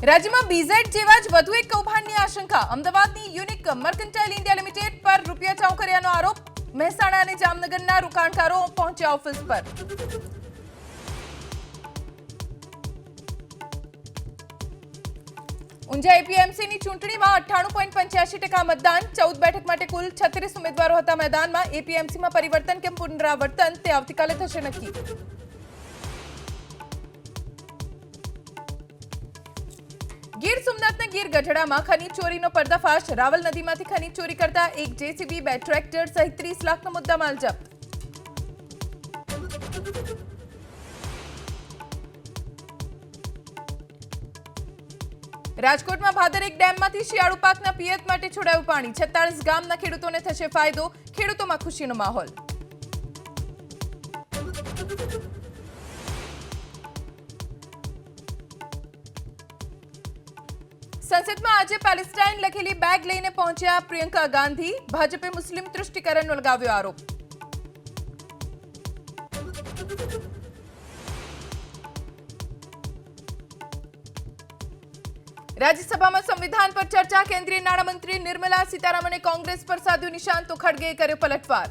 રાજ્યમાં બીઝેડ જેવા જ વધુ એક કૌભાંડની આશંકા. અમદાવાદની યુનિક મર્કન્ટાઇલ ઇન્ડિયા લિમિટેડ પર રૂપિયા ચાઉ કર્યાનો આરોપ. મહેસાણા અને જામનગરના રોકાણકારો પહોંચ્યા ઓફિસ પર. ઊંઝા એપીએમસીની ચૂંટણીમાં 98.85% મતદાન. 14 બેઠક માટે કુલ 36 ઉમેદવારો હતા મેદાનમાં. એપીએમસીમાં પરિવર્તન કે પુનરાવર્તન તે આવતીકાલે થશે નક્કી. ગીર સોમનાથના ગીર ગઢડામાં ખનીજ ચોરીનો પર્દાફાશ. રાવલ નદીમાંથી ખનીજ ચોરી કરતા એક જેસીબી, 2 ટ્રેક્ટર સહિત 30 લાખનો મુદ્દામાલ જપ્ત. રાજકોટમાં ભાદર એક ડેમમાંથી શિયાળુ પાકના પિયત માટે છોડાયું પાણી. 46 ગામના ખેડૂતોને થશે ફાયદો. ખેડૂતોમાં ખુશીનો માહોલ. સંસદમાં આજે પેલેસ્ટાઇન લખેલી બેગ લઈને પહોંચ્યા પ્રિયંકા ગાંધી. ભાજપે મુસ્લિમ તૃષ્ટિકરણનો લગાવ્યો આરોપ. રાજ્યસભામાં સંવિધાન પર ચર્ચા. કેન્દ્રીય નાણામંત્રી નિર્મલા સીતારામને કોંગ્રેસ પર સાધ્યું નિશાન તો ખડગેએ કર્યો પલટવાર.